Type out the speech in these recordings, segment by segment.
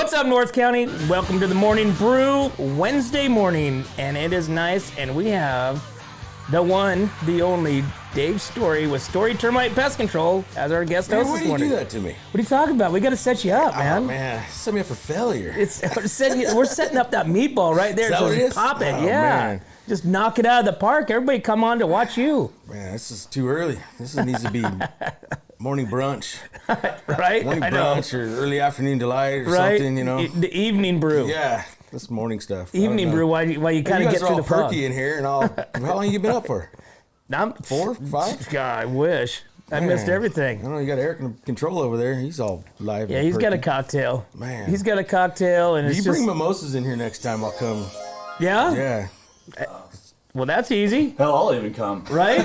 What's up, North County? Welcome to the Morning Brew, Wednesday morning, and it is nice, and we have the one, the only, Dave Story with Story Termite Pest Control as our guest host this morning. Why do you do that to me? What are you talking about? We got to set you up, man. Oh, man. Set me up for failure. We're setting up that meatball right there. Is that what it is? Pop it, Oh, yeah. man. Just knock it out of the park. Everybody come on to watch you. Man, this is too early. This needs to be morning brunch. Right? Morning I know. brunch or early afternoon delight or Right? something, you know. The evening brew. Yeah, this morning stuff. Evening brew, while you kind of get through the fog. fog. Perky in here and all. How long you been up for? I'm 4, 5? God, I wish. I missed everything. I don't know, you got Eric in control over there. He's all live. Yeah, and he's got a perky. cocktail. Man. He's got a cocktail, and If it's you just... bring mimosas in here next time, I'll come. Yeah? Yeah. Well, that's easy, Hell, I'll even come. right?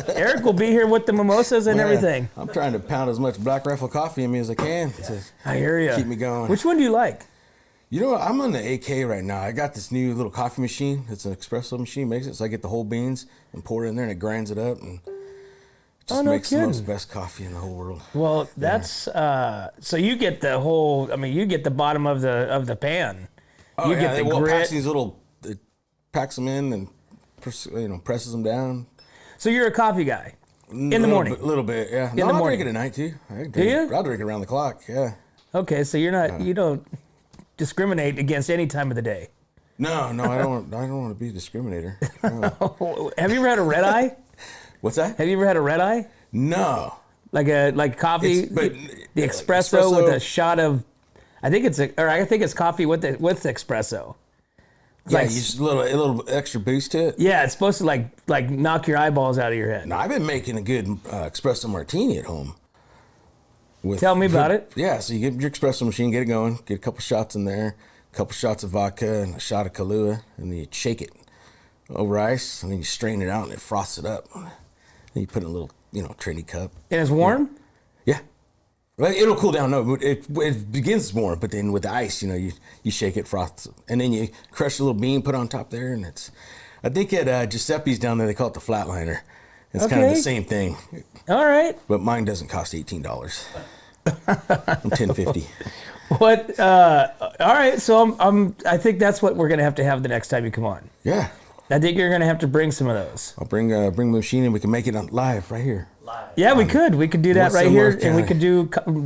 Eric will be here with the mimosas and Yeah. everything. I'm trying to pound as much Black Rifle coffee in me as I can to I hear you. keep me going. Which one do you like? You know what? I'm on the AK right now. I got this new little coffee machine. It's an espresso machine. Makes it so I get the whole beans and pour it in there, and it grinds it up, and it just no makes the kidding. most best coffee in the whole world. Well, that's so you get the whole. I mean, you get the bottom of the pan. Oh You yeah, get the it grit. packs these little. It packs them in and presses them down. So you're a coffee guy in the morning. A little bit, yeah. the I'll morning. drink it at night too. Do you? I'll drink it around the clock. Yeah. Okay, so you're not. You don't discriminate against any time of the day. No, I don't. I don't want to be a discriminator. No. Have you ever had a red eye? What's that? Have you ever had a red eye? No. Like coffee, But the espresso with a shot of. I think it's coffee with espresso. Yeah, Like- you just a little extra boost to it. Yeah, it's supposed to like knock your eyeballs out of your head. Now, I've been making a good espresso martini at home. Tell me about it. Yeah, so you get your espresso machine, get it going, get a couple shots in there, a couple shots of vodka and a shot of Kahlua, and then you shake it over ice, and then you strain it out and it froths it up. Then you put it in a little, Trini cup. And it's warm? Yeah. Well, it'll cool down. No, it begins warm, but then with the ice, you shake it, froths, and then you crush a little bean, put on top there, and it's. I think at Giuseppe's down there, they call it the flatliner. It's kind of the same thing, All right. but mine doesn't cost $18. I'm $10.50. What? All right. So I think that's what we're gonna have to have the next time you come on. Yeah, I think you're gonna have to bring some of those. I'll bring the machine and we can make it on live right here. Yeah, we could. We could do that What's right the here, North and we County? could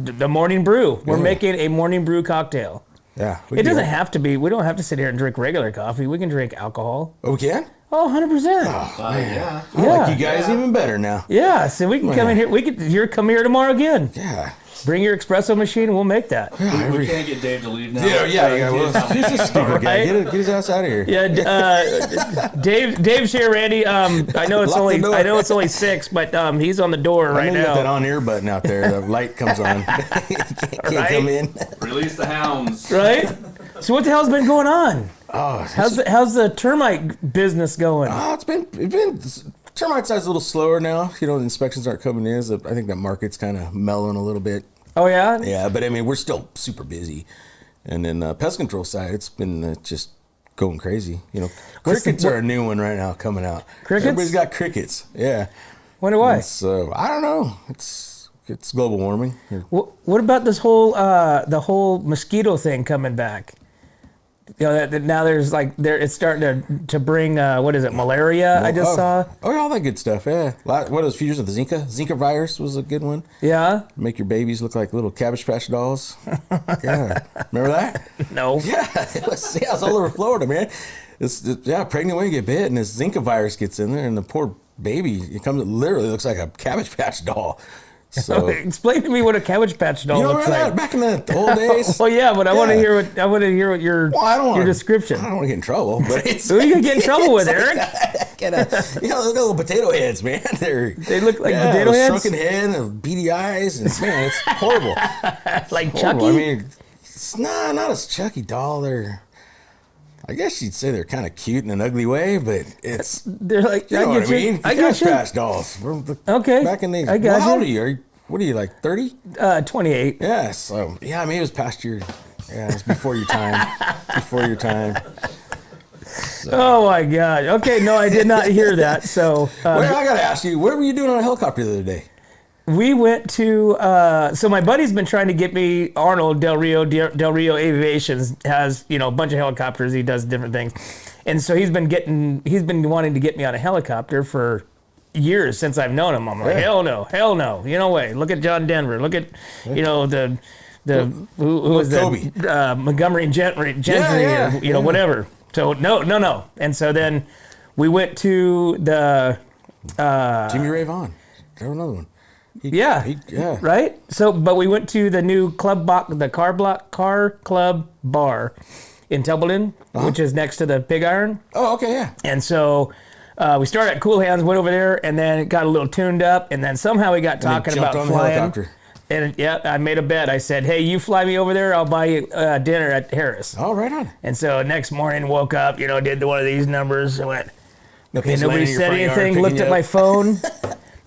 do the morning brew. We're Yeah. making a morning brew cocktail. Yeah, It doesn't have to be. We don't have to sit here and drink regular coffee. We can drink alcohol. Oh, we can. Oh, 100%. Yeah. I like you guys even better now. Yeah. So we can come in here. Come here tomorrow again. Yeah. Bring your espresso machine, and we'll make that. We can't get Dave to leave now. Yeah. Well, he's a stupid guy. Right? Get his ass out of here. Yeah, Dave's here, Randy. I know it's Lock the door. only 6, but he's on the door I right know you got that now. on air button out there. The light comes on. can't Right? come in. Release the hounds. Right? So what the hell's been going on? Oh, How's the termite business going? it's been termite side's a little slower now. The inspections aren't coming in. So I think that market's kind of mellowing a little bit. Oh yeah? Yeah, but I mean we're still super busy. And then pest control side, it's been just going crazy. Crickets are a new one right now coming out. Crickets? Everybody's got crickets. Yeah. Wonder why? So I don't know. It's global warming. What about this whole the whole mosquito thing coming back? That now it's starting to bring what is it, malaria? I just saw. Oh, yeah, all that good stuff. Yeah. What are those features of the Zika? Zika virus was a good one. Yeah. Make your babies look like little Cabbage Patch dolls. Yeah. Remember that? No. Yeah. It's all over Florida, man. Pregnant women get bit, and this Zika virus gets in there, and the poor baby, it literally looks like a Cabbage Patch doll. So Explain to me what a Cabbage Patch doll looks remember like. that back in the old days? Well, yeah, but I want to Yeah. hear what your description. I don't want to get in trouble, but it's. Who are you gonna get in trouble with, Eric? Look at little potato heads, man. They look like potato heads? Shrunken head and beady eyes, and man, it's horrible. Like Horrible. Chucky? I mean, it's not a Chucky doll. I guess you'd say they're kind of cute in an ugly way, but They're like, you know what I mean. I get Cabbage you. Patch dolls. Okay. Back in the I got how old you. are you? What are you, like 30? 28. Yeah. So yeah, I mean it was past your. Yeah, it's before your time. Before your time. So. Oh my God. Okay, no, I did not hear that. So Well, I gotta ask you, what were you doing on a helicopter the other day? we went to so my buddy's been trying to get me. Arnold Del Rio Aviations has a bunch of helicopters. He does different things, and so he's been wanting to get me on a helicopter for years since I've known him. I'm like, hell no, no way. Look at John Denver. Look at the who was that? Montgomery and Gentry, or whatever. So no. And so then we went to the Jimmy Ray Vaughan. There's another one. Right. So, but we went to the new car club bar in Templeton, which is next to the Pig Iron. Oh, okay, yeah. And so we started at Cool Hands, went over there, and then got a little tuned up, and then somehow we got talking about flying. And I made a bet. I said, "Hey, you fly me over there. I'll buy you dinner at Harris." Oh, right on. And so next morning, woke up, did one of these numbers, and went. Okay, nobody said anything. Looked at my phone.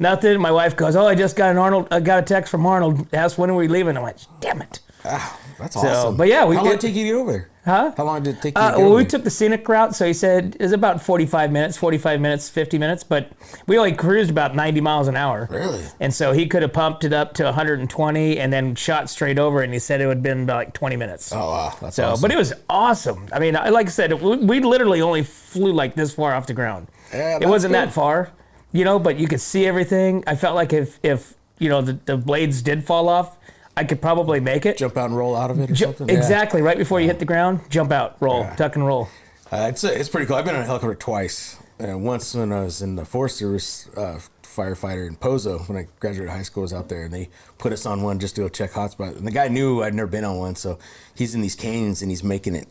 Nothing. My wife goes, "Oh, I just got got a text from Arnold. Asked when are we leaving." I went, "Damn it." Oh, that's awesome. But yeah, how long did it take you to get over there? Huh? How long did it take you to get over there? We took the scenic route, so he said it was about 45 minutes, 50 minutes, but we only cruised about 90 miles an hour. Really? And so he could have pumped it up to 120 and then shot straight over, and he said it would have been about like 20 minutes. Oh, wow. That's awesome. But it was awesome. I mean, like I said, we literally only flew like this far off the ground. Yeah, it wasn't that far, but you could see everything. I felt like if the blades did fall off, I could probably make it. Jump out and roll out of it or something? Exactly. Right before you hit the ground, jump out, roll, tuck and roll. It's pretty cool. I've been on a helicopter twice. Once when I was in the Forest Service firefighter in Pozo, when I graduated high school, I was out there, and they put us on one just to go check hotspots. And the guy knew I'd never been on one, so he's in these canes, and he's making it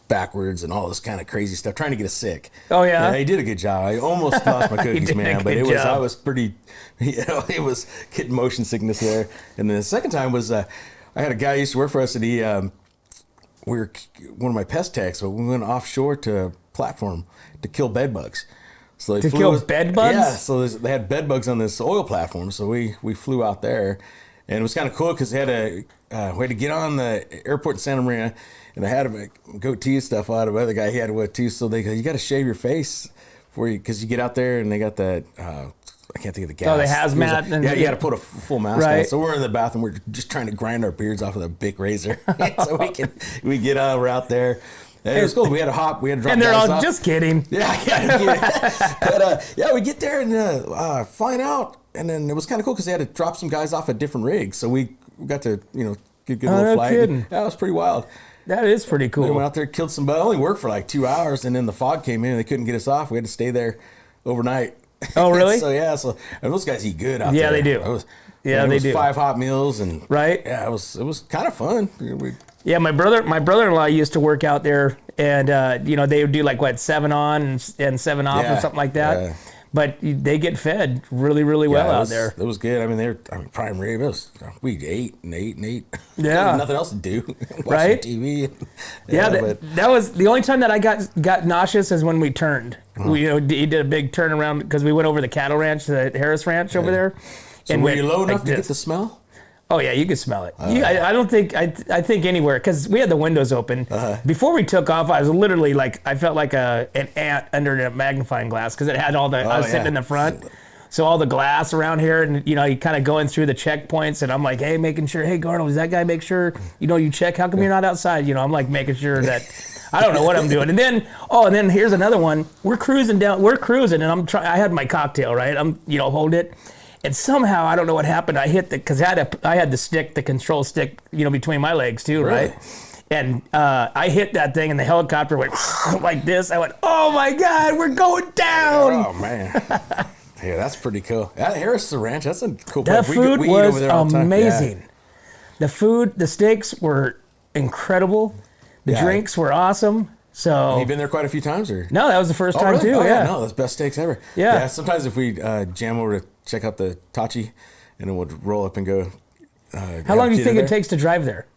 backwards and all this kind of crazy stuff, trying to get us sick. Oh yeah, he did a good job. I almost lost my cookies, man, but I was pretty, it was getting motion sickness there. And then the second time was, I had a guy who used to work for us, and he, we were one of my pest techs, but we went offshore to a platform to kill bed bugs. So they kill bed bugs? Yeah, so they had bed bugs on this oil platform, so we flew out there, and it was kind of cool because we had to get on the airport in Santa Maria. And I had a goatee stuff on. The other guy, he had one too. So they go, you got to shave your face because you get out there and they got that, I can't think of the gas. Oh, the hazmat. You got to put a full mask on. So we're in the bathroom. We're just trying to grind our beards off with a big razor. So we get out, we're out there. And it was cool. We had to hop. We had to drop. And they're all off. just kidding. But we get there and flying out. And then it was kind of cool because they had to drop some guys off at different rigs. So we got to, get a little flight. Kidding. That was pretty wild. That is pretty cool. We went out there, killed some bugs. Only worked for like 2 hours, and then the fog came in, and they couldn't get us off. We had to stay there overnight. Oh, really? So and those guys eat good out there. Yeah, they do. It was 5 hot meals and right. Yeah, it was kind of fun. My brother-in-law used to work out there, and they would do like 7 on and 7 off or something like that. Yeah. But they get fed really, really well out there. It was good. I mean, prime rib. We ate and ate and ate. Yeah, nothing else to do. Right? TV. That was the only time that I got nauseous is when we turned. He did a big turnaround because we went over the cattle ranch, the Harris Ranch over there. So and were you low enough to get the smell? Oh yeah, you could smell it. I don't think I think anywhere because we had the windows open. Before we took off, I was literally I felt like an ant under a magnifying glass because it had all the. I was sitting in the front, so all the glass around here, and you kind of going through the checkpoints, and I'm like, hey, making sure, hey, Garnell, does that guy make sure you check? How come you're not outside? I'm like making sure that. I don't know what I'm doing, and then here's another one. We're cruising, and I had my cocktail right. I'm hold it. And somehow, I don't know what happened. I hit because I had the stick, the control stick, between my legs too, right? And I hit that thing, and the helicopter went like this. I went, oh my God, we're going down! Oh man, yeah, that's pretty cool. Harris Ranch, that's a cool place. That food was amazing. Yeah. The food, the steaks were incredible. The drinks were awesome. So have you been there quite a few times, or no? That was the first time really? too. No, that's best steaks ever. Yeah. Sometimes if we jam over to check out the Tachi, and then we'll roll up and go. How long do you think it takes to drive there?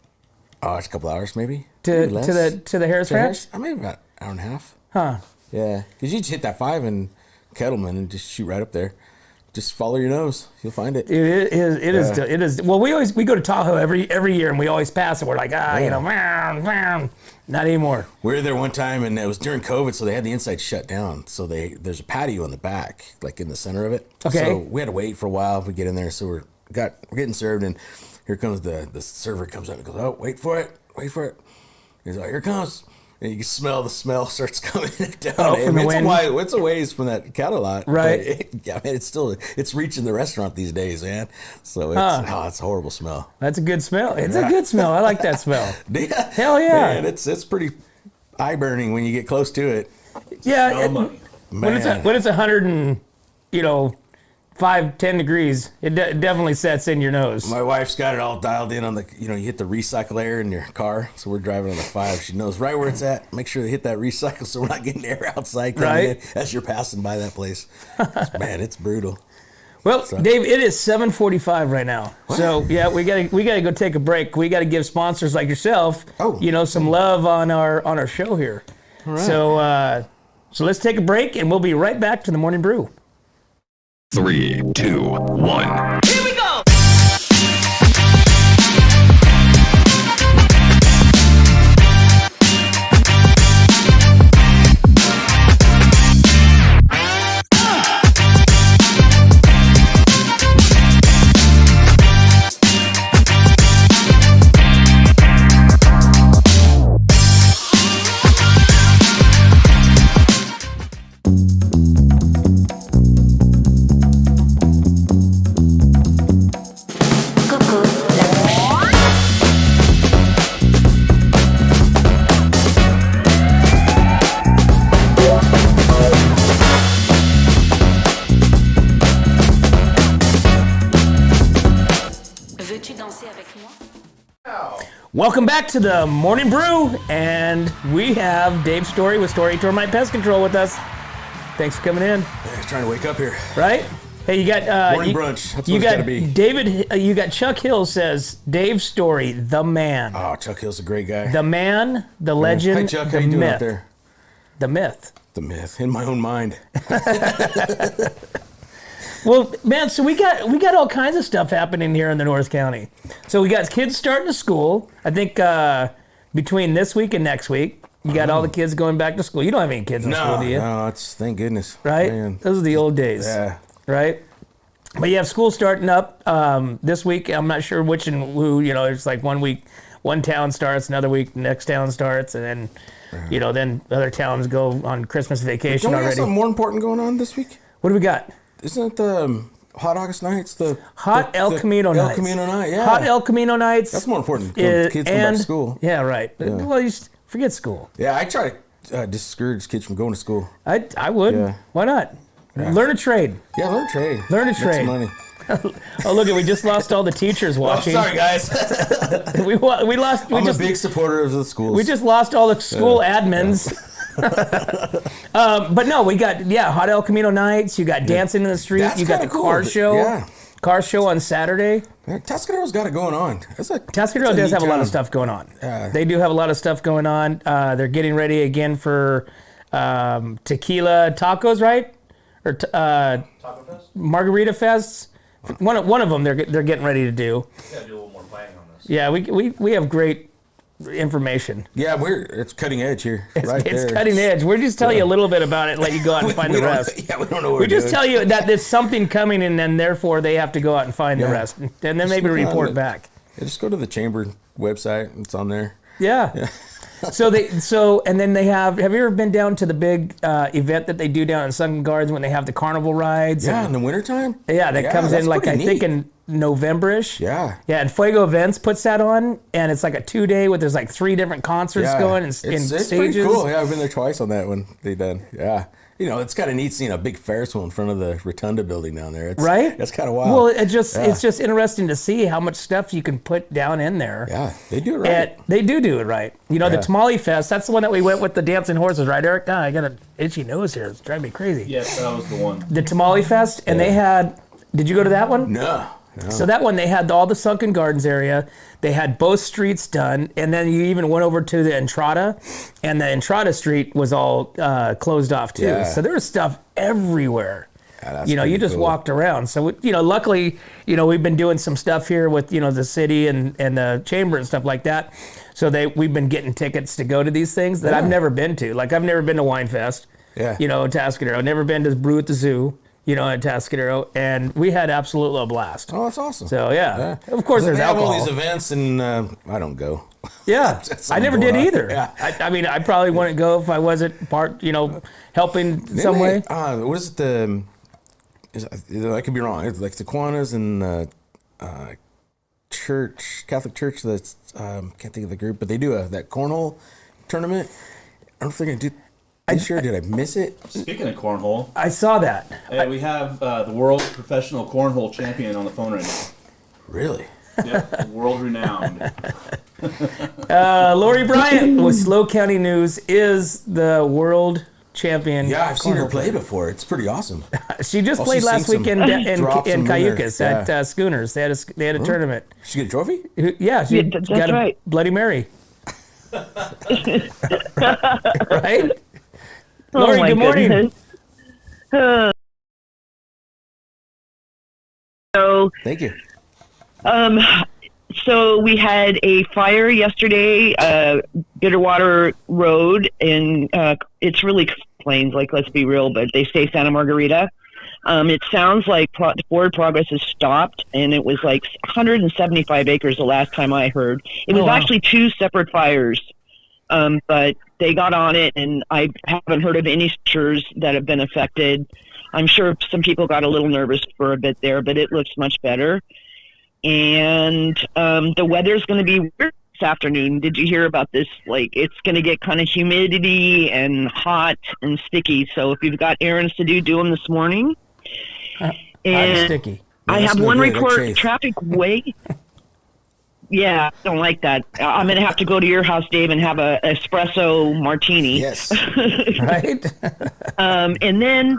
Oh, it's a couple hours maybe. To the Harris Ranch? Maybe about an hour and a half. Huh. Yeah, because you just hit that 5 in Kettleman and just shoot right up there. Just follow your nose. You'll find it. It is. Well, we go to Tahoe every year, and we always pass it. We're like, not anymore. We were there one time, and it was during COVID, so they had the inside shut down. So there's a patio in the back, like in the center of it. Okay. So we had to wait for a while to get in there. So we're we're getting served, and here comes the server comes up and goes, oh, wait for it. He's like, here it comes. And you can smell the smell starts coming down. From the wind. It's a ways from that cattle lot. Right. But it's reaching the restaurant these days, man. So it's a horrible smell. That's a good smell. It's a good smell. I like that smell. Yeah. Hell yeah. Man, it's pretty eye burning when you get close to it. Yeah. Man. When it's 100 and 5-10 degrees, it definitely sets in your nose. My wife's got it all dialed in on the, you hit the recycle air in your car. So we're driving on the 5. She knows right where it's at. Make sure to hit that recycle so we're not getting air outside coming in as you're passing by that place. Man, it's brutal. Well, Dave, it is 7:45 right now. What? So yeah, we gotta go take a break. We gotta give sponsors like yourself, some love on our show here. All right. So let's take a break, and we'll be right back to the Morning Brew. 3, 2, 1. Here we go! Welcome back to the Morning Brew, and we have Dave Story with Story Termite Pest Control with us. Thanks for coming in. Yeah, he's trying to wake up here. Right? Hey, you got morning brunch. That's what you it's got gotta be. David. You got Chuck Hill says Dave Story, the man. Oh, Chuck Hill's a great guy. The man, the legend, Hi, Chuck. the How you doing myth. out there? The myth. The myth in my own mind. Well, man, so we got all kinds of stuff happening here in the North County. So we got kids starting to school. I think between this week and next week, you got all the kids going back to school. You don't have any kids in school, do you? No, it's thank goodness. Right? Man. Those are the old days. Yeah. Right? But you have school starting up this week. I'm not sure which and who. It's like one week, one town starts, another week, next town starts, and then, then other towns go on Christmas vacation Don't we already. have something more important going on this week? What do we got? Isn't it the Hot August Nights? Hot El Camino Nights. El Camino Night, yeah. Hot El Camino Nights. That's more important. Kids come back to school. Yeah, right. Yeah. Well, you just forget school. Yeah, I try to discourage kids from going to school. I would. Yeah. Why not? Yeah. Learn a trade. Yeah, learn a trade. Learn a Make trade. some money. Oh, look, we just lost all the teachers watching. Oh, sorry, guys. we lost. I'm a big supporter of the schools. We just lost all the school admins. But no, we got Hot El Camino Nights. You got Dancing in the Street. That's you got the kinda car cool. show. Yeah. Car show on Saturday. Yeah, Tuscadero's got it going on. Tuscadero does have a lot of stuff going on. Yeah. They do have a lot of stuff going on. They're getting ready again for tequila tacos, right? Or Taco Fest? Margarita Fests. One of them they're getting ready to do. We gotta do a little more planning on this. Yeah, we have great information. Yeah, it's cutting edge here. It's cutting edge. We'll just tell you a little bit about it and let you go out and find the rest. Yeah, we don't know what We just tell you that there's something coming, and then therefore they have to go out and find the rest, and then maybe report back. Yeah, just go to the chamber website. It's on there. Yeah. And then they have you ever been down to the big event that they do down in Sunken Gardens when they have the carnival rides? Yeah, in the wintertime? Yeah, that comes in like pretty I think neat. in November-ish. Yeah. Yeah, and Fuego Events puts that on, and it's like a 2-day with there's like 3 different concerts going and It's stages. pretty cool. Yeah, I've been there twice on that one they done. Yeah. It's kind of neat seeing a big Ferris wheel in front of the Rotunda building down there. Right? That's kind of wild. Well, it's just interesting to see how much stuff you can put down in there. Yeah, they do it right. And they do it right. The Tamale Fest, that's the one that we went with the dancing horses, right, Eric? God, I got an itchy nose here. It's driving me crazy. Yes, that was the one. The Tamale Fest, and they had, did you go to that one? No. So that one, they had all the Sunken Gardens area. They had both streets done, and then you even went over to the Entrada, and the Entrada street was all closed off too. Yeah. So there was stuff everywhere. Yeah, that's You pretty just cool. walked around. So luckily, we've been doing some stuff here with the city and the chamber and stuff like that. So we've been getting tickets to go to these things that I've never been to. Like I've never been to Wine Fest. Yeah. Tuscadero. I've never been to Brew at the Zoo. at Tascadero, and we had absolutely a blast. Oh, that's awesome. So yeah, of course there's they have alcohol. all these events, and I don't go. Yeah, I never did either. Yeah. I mean, I probably wouldn't go if I wasn't helping some way. What is it? I could be wrong. It's like the Kiwanis and Catholic Church. That's can't think of the group, but they do that cornhole tournament. I don't know if they're gonna do. Did I miss it? Speaking of cornhole, I saw that. we have the world professional cornhole champion on the phone right now. Really? Yep, world renowned. Lori Bryant with Slow County News is the world champion. Yeah, I've seen her play before. It's pretty awesome. She just played last weekend in Cayucas at Schooners. They had a tournament. She get a trophy? Yeah, she that's got a right. Bloody Mary. Right? Oh, Lori, my good morning. goodness. So, Thank you. so we had a fire yesterday, Bitterwater Road, and it's really Plains, like, let's be real, but they say Santa Margarita. It sounds like forward progress has stopped, and it was like 175 acres the last time I heard. It was actually two separate fires, but they got on it, and I haven't heard of any structures that have been affected. I'm sure some people got a little nervous for a bit there, but it looks much better. And the weather's going to be weird this afternoon. Did you hear about this? Like, it's going to get kind of humidity and hot and sticky. So if you've got errands to do them this morning. I'm sticky. I have no one good. report, traffic way. Yeah, I don't like that. I'm going to have to go to your house, Dave, and have a espresso martini. Yes. Right? And then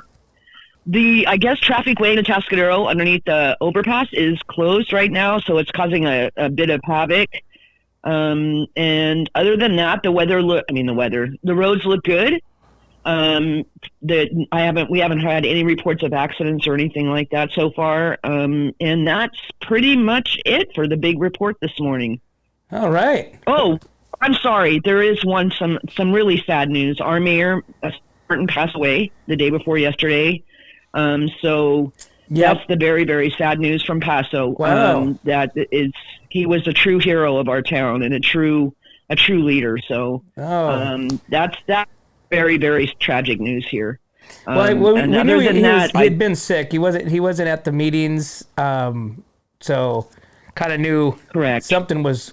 I guess traffic way to Tascadero underneath the overpass is closed right now, so it's causing a bit of havoc. And other than that, the roads look good. We haven't had any reports of accidents or anything like that so far. And that's pretty much it for the big report this morning. All right. Oh, I'm sorry. There is some really sad news. Our mayor, Martin, passed away the day before yesterday. So that's the very, very sad news from Paso. Wow. He was a true hero of our town and a true leader. So, that's very, very tragic news here. We knew he had been sick. He wasn't at the meetings. So kind of knew correct. Something was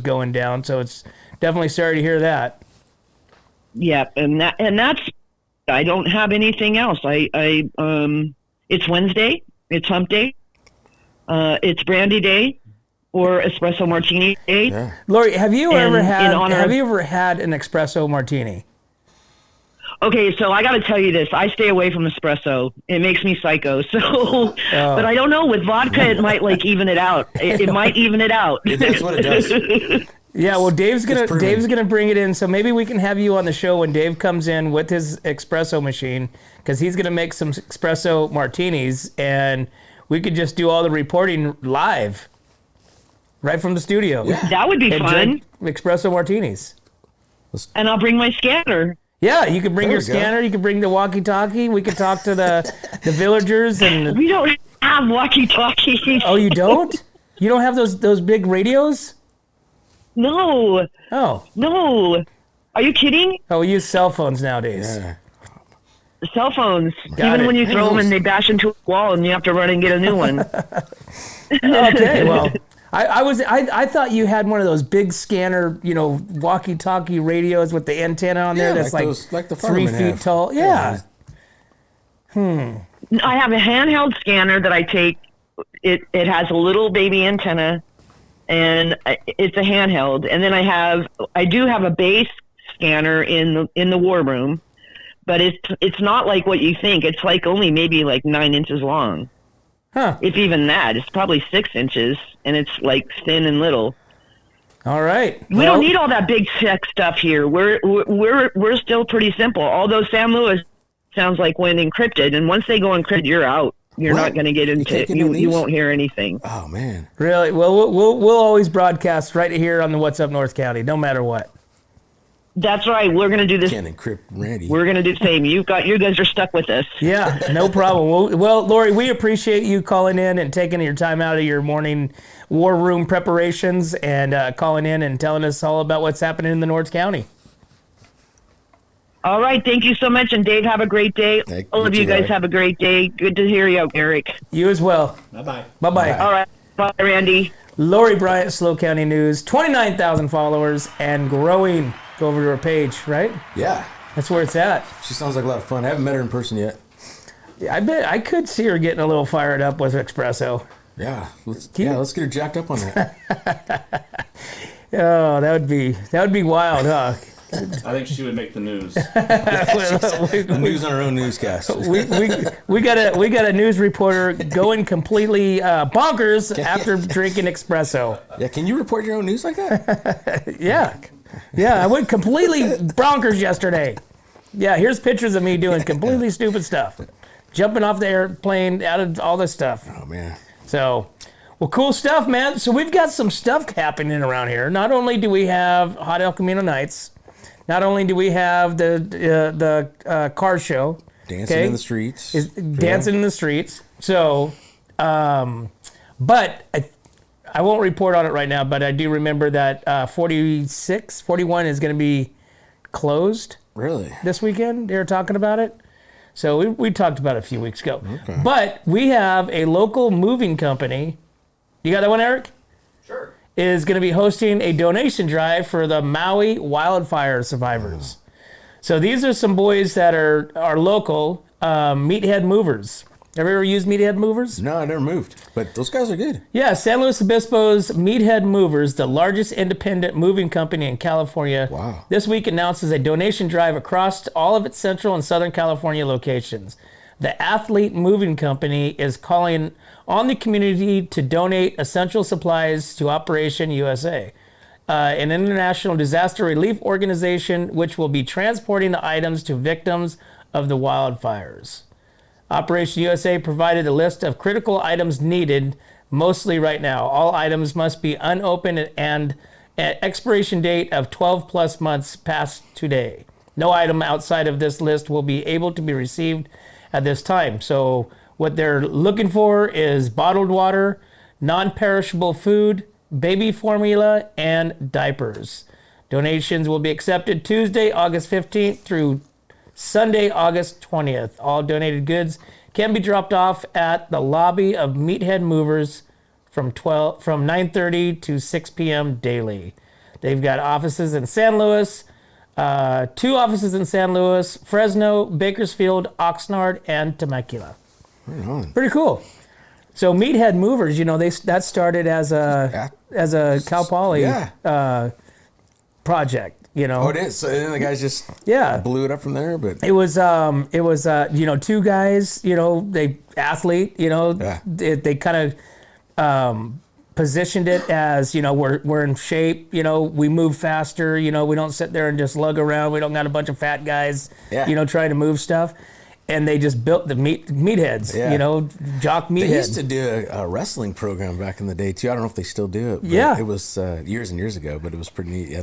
going down. So it's definitely sorry to hear that. Yeah. And that's, I don't have anything else. It's Wednesday. It's hump day. It's brandy day or espresso martini day. Yeah. Lori, have you ever had an espresso martini? Okay, so I got to tell you this. I stay away from espresso. It makes me psycho. So, but I don't know. With vodka, it might even it out. It might even it out. That's what it does. Yeah, well, Dave's gonna bring it in, so maybe we can have you on the show when Dave comes in with his espresso machine, because he's gonna make some espresso martinis, and we could just do all the reporting live, right from the studio. Yeah. That would be fun. Espresso martinis. And I'll bring my scanner. Yeah, you could bring your scanner. You could bring the walkie-talkie. We could talk to the villagers and. We don't have walkie-talkies. Oh, you don't? You don't have those big radios? No. Oh. No. Are you kidding? Oh, we use cell phones nowadays. Yeah. Cell phones. Got Even it. when you throw them and they bash into a wall and you have to run and get a new one. Okay, well, I thought you had one of those big scanner, walkie-talkie radios with the antenna on there that's like the 3 feet tall. Yeah. I have a handheld scanner that I take. It has a little baby antenna, and it's a handheld. And then I do have a base scanner in the war room, but it's not like what you think. It's like only maybe like 9 inches long. Huh. If even that. It's probably 6 inches, and it's like thin and little. All right. We don't need all that big tech stuff here. We're still pretty simple. Although San Luis sounds like when encrypted, and once they go encrypted, you're out. You're not going to get into it. You won't hear anything. Oh man. Really? Well, we'll always broadcast right here on the What's Up North County, no matter what. That's right. We're going to do this. Can't encrypt Randy. We're going to do the same. You guys are stuck with us. Yeah, no problem. Well, Lori, we appreciate you calling in and taking your time out of your morning war room preparations and calling in and telling us all about what's happening in the North County. All right. Thank you so much. And Dave, have a great day. All of you guys have a great day. Good to hear you, Eric. You as well. Bye-bye. Bye-bye. All right. Bye, Randy. Lori Bryant, SLO County News, 29,000 followers and growing. Go over to her page, right? Yeah. That's where it's at. She sounds like a lot of fun. I haven't met her in person yet. I bet I could see her getting a little fired up with espresso. Yeah. Let's get her jacked up on that. Oh, that would be wild, huh? I think she would make the news. The news on her own newscast. we got a news reporter going completely bonkers after drinking espresso. Yeah, can you report your own news like that? Yeah, I went completely bonkers yesterday. Yeah, here's pictures of me doing completely stupid stuff, jumping off the airplane, out of all this stuff. Oh man. So, well, cool stuff, man. So we've got some stuff happening around here. Not only do we have Hot El Camino Nights, not only do we have the car show, dancing in the streets, dancing in the streets. So, but I won't report on it right now. But I do remember that 41 is going to be closed. Really? This weekend, they were talking about it. So we talked about it a few weeks ago. Okay. But we have a local moving company. You got that one, Eric? Sure. Is going to be hosting a donation drive for the Maui wildfire survivors. So these are some boys that are local, Meathead Movers. Have you ever used Meathead Movers? No, I never moved, but those guys are good. Yeah, San Luis Obispo's Meathead Movers, the largest independent moving company in California, Wow. this week announces a donation drive across all of its Central and Southern California locations. The Athlete Moving Company is calling on the community to donate essential supplies to Operation USA, an international disaster relief organization which will be transporting the items to victims of the wildfires. Operation USA provided a list of critical items needed, mostly right now. All items must be unopened and an expiration date of 12 plus months past today. No item outside of this list will be able to be received at this time. So what they're looking for is bottled water, non-perishable food, baby formula, and diapers. Donations will be accepted Tuesday, August 15th through Sunday, August 20th. All donated goods can be dropped off at the lobby of Meathead Movers from 9:30 to 6 p.m. daily. They've got offices in San Luis, 2 offices in San Luis, Fresno, Bakersfield, Oxnard, and Temecula. Right on. Pretty cool. So Meathead Movers, that started as a Cal Poly project. Oh, it is. So then the guys just blew it up from there. But it was 2 guys. They athlete. They kind of positioned it as we're in shape. We move faster. We don't sit there and just lug around. We don't got a bunch of fat guys. Trying to move stuff. And they just built the meatheads. Jock meathead. They used to do a wrestling program back in the day too. I don't know if they still do it. But it was years and years ago. But it was pretty neat.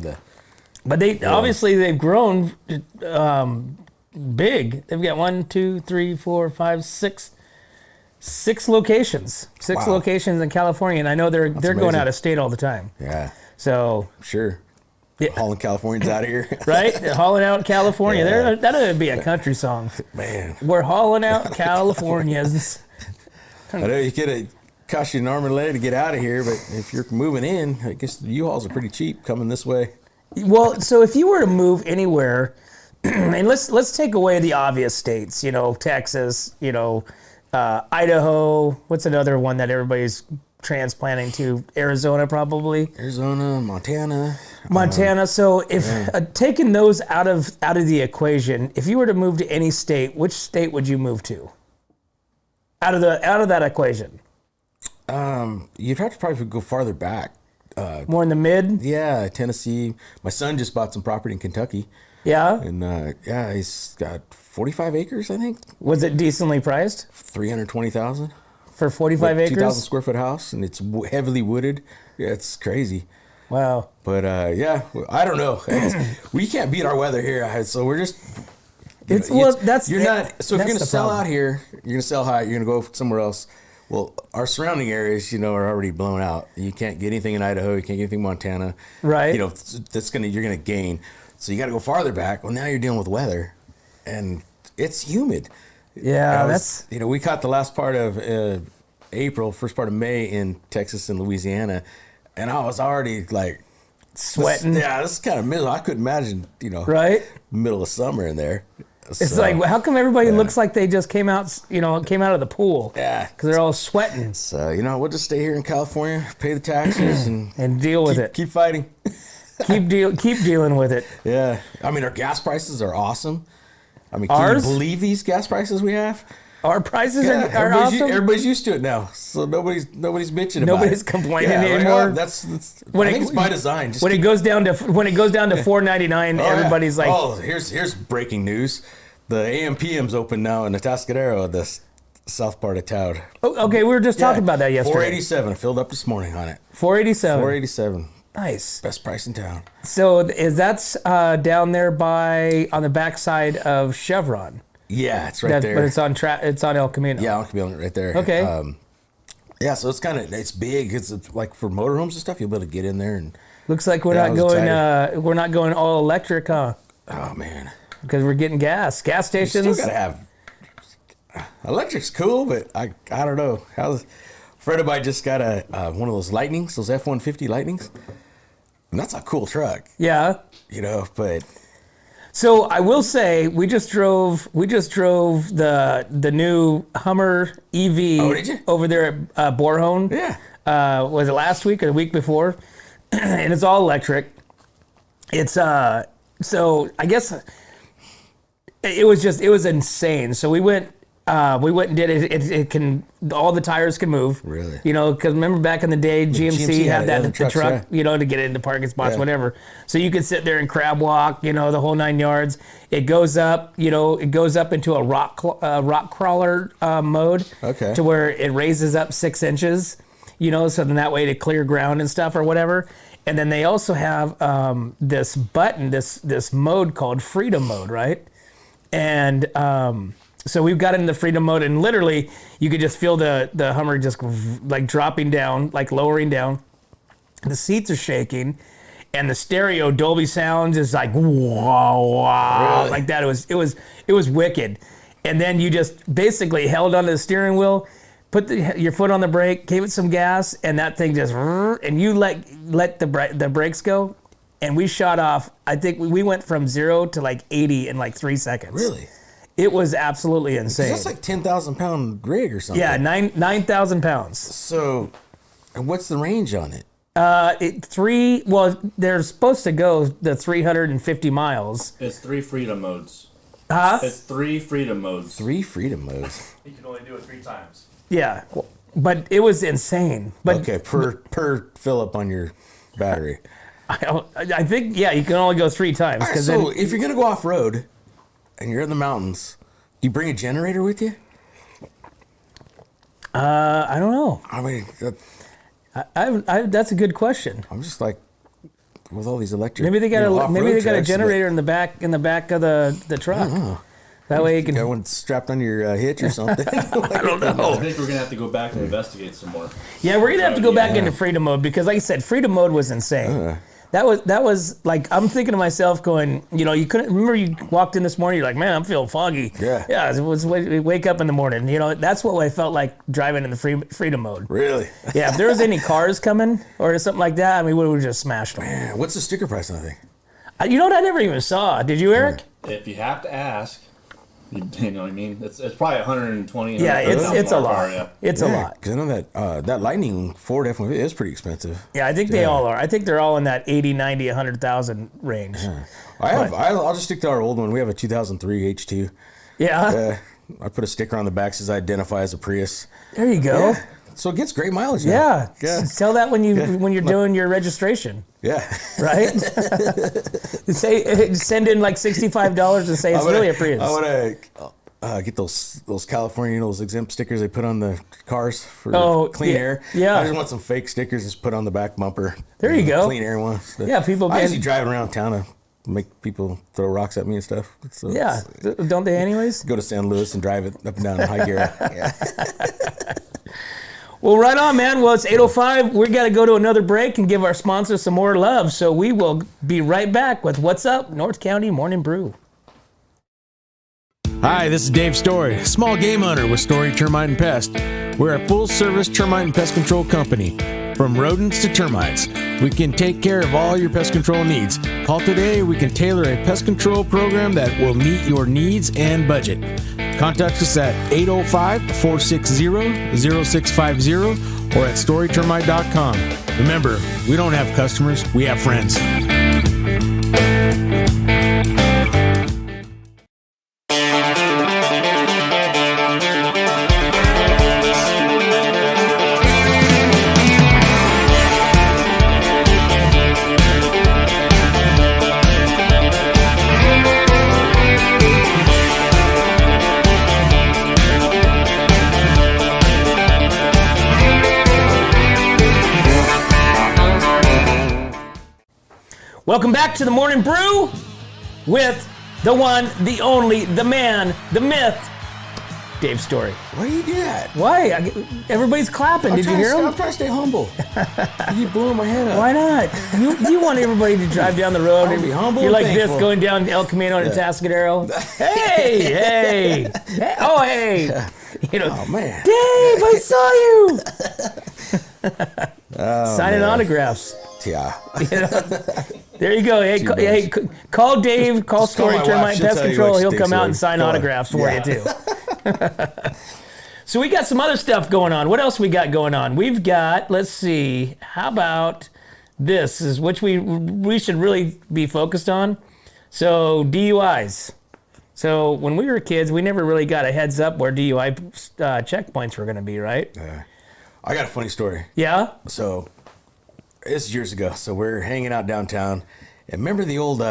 But obviously they've grown big. They've got 1, 2, 3, 4, 5, 6 locations. Six locations in California, and I know they're going out of state all the time. Yeah. So sure. Hauling Californians out of here. Right? They're hauling out California. That would be a country song. Man. We're hauling out Californians. I know it cost you an arm and a leg to get out of here, but if you're moving in, I guess the U-Hauls are pretty cheap coming this way. Well, so if you were to move anywhere, and let's take away the obvious states, Texas, Idaho. What's another one that everybody's transplanting to? Arizona, probably. Arizona, Montana. So if taking those out of the equation, if you were to move to any state, which state would you move to? Out of that equation. You'd have to probably go farther back. More in the mid? Yeah, Tennessee. My son just bought some property in Kentucky. Yeah? And he's got 45 acres, I think. Was it decently priced? $320,000. For 45 acres? 2,000 square foot house, and it's heavily wooded. Yeah, it's crazy. Wow. But yeah, I don't know. We can't beat our weather here, so we're just. It's well, that's you're not. So if you're that's gonna the sell problem. out here, you're gonna sell high. You're gonna go somewhere else. Well, our surrounding areas, are already blown out. You can't get anything in Idaho. You can't get anything in Montana. Right. You're gonna gain. So you got to go farther back. Well, now you're dealing with weather, and it's humid. Yeah, that's. We caught the last part of April, first part of May in Texas and Louisiana, and I was already like Sweating. This is kind of middle. I couldn't imagine, Right. middle of summer in there. It's like, how come everybody looks like they just came out of the pool? Yeah. Because they're all sweating. So, we'll just stay here in California, pay the taxes, and deal with it. Keep fighting. Keep dealing with it. Yeah. I mean, our gas prices are awesome. I mean, Ours? can you believe these gas prices we have? Our prices Yeah, are awesome. Everybody's used to it now, so nobody's bitching about it. Nobody's complaining like, anymore. That's When I it- think it's by design. Just when it goes down to $4.99, everybody's like, here's breaking news. The AM/PM's open now in Atascadero, the south part of town. oh, okay, we were just talking about that yesterday. 487. I filled up this morning on it. 487. 487. Nice. Best price in town. So that's down there on the backside of Chevron. Yeah, it's right there. But it's on El Camino. Yeah, I'll be on it right there. Okay. Yeah, so it's big. It's like for motorhomes and stuff. You'll be able to get in there and. Looks like we're not going all electric, huh? Oh man. Because we're getting gas. Gas You stations. still gotta have. Electric's cool, but I don't know. A friend of mine just got one of those Lightnings, those F-150 Lightnings, and that's a cool truck. Yeah. But So I will say we just drove the new Hummer EV Oh, did you? over there at Borhone. yeah, Was it last week or the week before? And it's all electric. It's so I guess it was insane. So we went and did it. It can, all the tires can move. Really? Because remember back in the day, GMC had had that the trucks, yeah. to get into parking spots, Yeah. whatever. So you could sit there and crab walk, the whole 9 yards. It goes up, into a rock crawler mode. Okay. To where it raises up 6 inches, so then that way to clear ground and stuff or whatever. And then they also have this button, this mode called Freedom Mode, right? And so we've got it in the Freedom Mode, and literally you could just feel the Hummer just like dropping down, like lowering down. The seats are shaking, and the stereo Dolby Sounds is like wow, Really? like that. It was wicked. And then you just basically held onto the steering wheel, put your foot on the brake, gave it some gas, and that thing just, and you let the brakes go, and we shot off. I think we went from 0 to like 80 in like 3 seconds. really. It was absolutely insane. That's like 10,000-pound rig or something. Yeah, 9,000 pounds. So, and what's the range on it? They're supposed to go the 350 miles. It's 3 freedom modes. Huh? It's 3 freedom modes. 3 freedom modes. You can only do it 3 times. Yeah, but it was insane. But Okay, per fill up on your battery. I think, yeah, you can only go 3 times. All right, so if you're gonna go off road and you're in the mountains, do you bring a generator with you? I don't know. I mean, That's a good question. I'm just like with all these electric. Maybe they got off-road a trucks, generator in the back of the truck. That way you but got can. one strapped on your hitch or something. I don't I know. think we're gonna have to go back and investigate some more. Yeah, we're gonna have to go back into freedom mode because, like I said, freedom mode was insane. That was like, I'm thinking to myself, going, you couldn't remember. You walked in this morning, you're like, man, I'm feeling foggy. Yeah. It was wake up in the morning. That's what I felt like driving in the freedom mode. Really? Yeah, if there was any cars coming or something like that, we would have just smashed them. Man, what's the sticker price on that thing? You know what? I never even saw. Did you, Eric? If you have to ask, you know what I mean? It's probably 120. Yeah, it's a lot. Yeah. It's a lot. Because I know that Lightning Ford F-150 is pretty expensive. Yeah, I think they all are. I think they're all in that 80, 90, 100,000 range. I'll just stick to our old one. We have a 2003 H2. Yeah. I put a sticker on the back says identify as a Prius. There you go. Yeah. So it gets great mileage now. Yeah. Yeah. Tell that when you're doing your registration, Yeah. right? Send in like $65 and say it's really a Prius. get those California, those exempt stickers they put on the cars for clean air. Yeah. I just want some fake stickers just put on the back bumper. There you go. Clean air ones. Yeah, people. I usually drive around town to make people throw rocks at me and stuff. So Yeah, don't they anyways? go to San Luis and drive it up and down high gear. Yeah. Well, right on, man. Well, it's 8:05. We got to go to another break and give our sponsors some more love. So we will be right back with What's Up, North County Morning Brew. Hi, this is Dave Story, small game hunter with Story Termite and Pest. We're a full-service termite and pest control company. From rodents to termites, we can take care of all your pest control needs. Call today. We can tailor a pest control program that will meet your needs and budget. Contact us at 805-460-0650 or at storytermite.com. Remember, we don't have customers, we have friends. Welcome back to the Morning Brew with the one, the only, the man, the myth, Dave Story. Why do you do that? Why? Everybody's clapping. Did you hear him? I'm trying to stay humble. You keep blowing my head up. Why not? You want everybody to drive down the road. I'll be humble You're and like thankful. this going down El Camino to Tascadero. Hey. Oh, hey. You know, Oh, man. Dave, I saw you. Signing autographs. Yeah. You know? There you go. Hey, call Dave, call just call Story my Termite wife. and She'll Pest tell you Control. what she He'll thinks come out of and it. sign Go on. autographs for you, too. So we got some other stuff going on. What else we got going on? We've got, let's see, how about this, is which we should really be focused on. So DUIs. So when we were kids, we never really got a heads up where DUI checkpoints were going to be, right? I got a funny story. Yeah? So it's years ago. So we're hanging out downtown. And remember the old,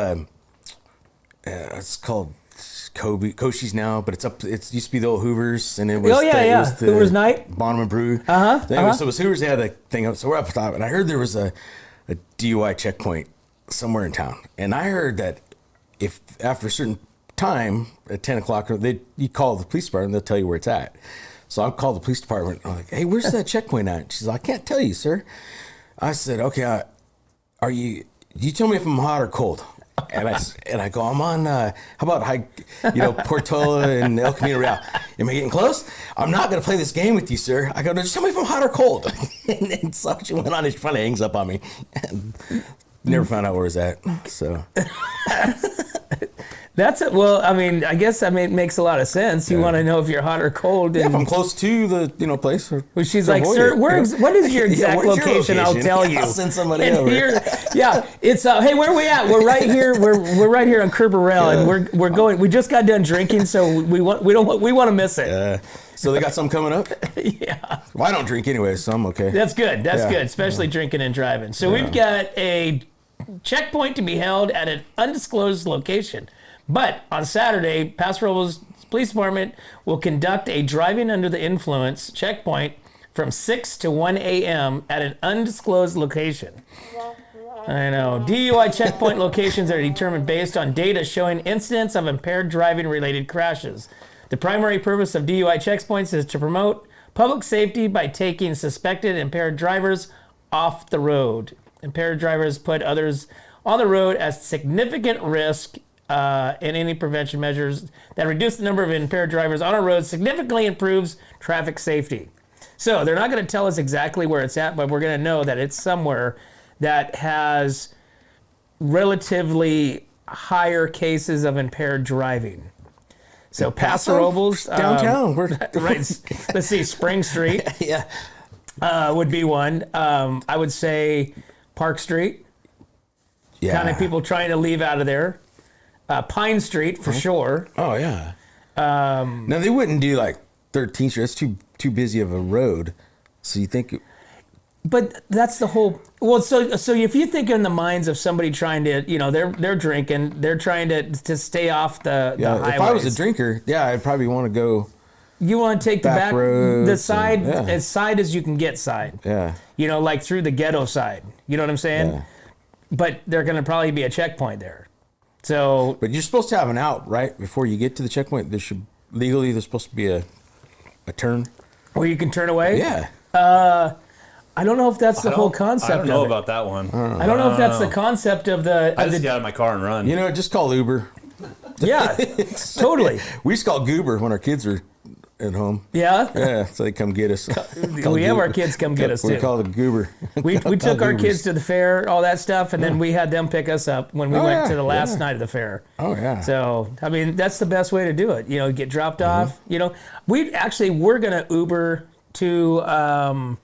it's called Koshi's now, but it used to be the old Hoover's, and it was It was the Hoover's night. Bonham and Brew. So it was Hoover's. They had a thing up. So we're up top, and I heard there was a DUI checkpoint somewhere in town, and I heard that if after a certain time at 10 o'clock, you call the police department, they'll tell you where it's at. So I called the police department. I'm like, hey, where's that checkpoint at? She's like, I can't tell you, sir. I said, okay, you tell me if I'm hot or cold. And I go, I'm on, how about Portola and El Camino Real? Am I getting close? I'm not going to play this game with you, sir. I go, no, just tell me if I'm hot or cold. And so she went on and she finally hangs up on me. And never found out where it was at, so. That's it. Well, I mean, I guess it makes a lot of sense. You want to know if you're hot or cold. Yeah, And if I'm close to the place. well, she's like, sir, what is your exact where's your location? I'll tell you. I'll send somebody And over. It's hey, where are we at? We're right here. We're right here on Kerber Rail, and we're going. We just got done drinking, so we want to miss it. So they got some coming up? Yeah. Well, I don't drink anyway, so I'm okay. That's good. That's Yeah. good, especially drinking and driving. So we've got a checkpoint to be held at an undisclosed location. But on Saturday, Paso Robles Police Department will conduct a driving under the influence checkpoint from 6 to 1 a.m. at an undisclosed location. I know. DUI checkpoint locations are determined based on data showing incidents of impaired driving related crashes. The primary purpose of DUI checkpoints is to promote public safety by taking suspected impaired drivers off the road. Impaired drivers put others on the road at significant risk, and any prevention measures that reduce the number of impaired drivers on our roads significantly improves traffic safety. So they're not going to tell us exactly where it's at, but we're going to know that it's somewhere that has relatively higher cases of impaired driving. So Paso Robles, downtown. right? Let's see, Spring Street, would be one. I would say Park Street. Yeah. Kind of people trying to leave out of there. Pine Street for sure. Oh yeah. Now they wouldn't do like 13th Street. That's too busy of a road. So you think But that's the whole. Well, so if you think in the minds of somebody trying to, they're drinking, they're trying to stay off the highways. If I was a drinker, I'd probably want to go. You want to take the back roads the side, and, as side as you can get side. Yeah. Like through the ghetto side. You know what I'm saying? Yeah. But there's going to probably be a checkpoint there. So. But you're supposed to have an out, right? Before you get to the checkpoint, there's supposed to be a turn. Where you can turn away? Yeah. I don't know if that's the whole concept. I don't know of it. about that one. I don't know if that's the concept of the. I just get out of my car and run. Just call Uber. Yeah, totally. We used to call Goober when our kids were at home. Yeah? Yeah, so they come get us. We have our kids come get us, We too. call it Goober. We took our Goobers. kids to the fair, all that stuff, and then we had them pick us up when we went to the last night of the fair. Oh, yeah. So, I mean, that's the best way to do it. Get dropped off. We actually were going to Uber to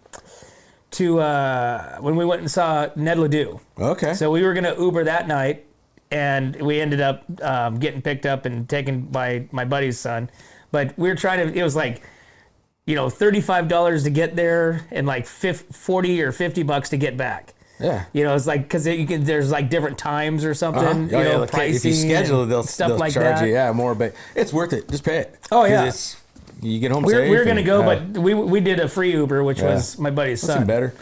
when we went and saw Ned Ledoux. Okay. So we were going to Uber that night, and we ended up getting picked up and taken by my buddy's son. But we were trying to, it was like, $35 to get there and like 40 or $50 to get back. Yeah. It's like, because there's like different times or something, pricing. If you schedule it, they'll like charge that. you, more, but it's worth it. Just pay it. Oh, yeah. You get home We safe. were going to go, but we did a free Uber, which was my buddy's That's son. better.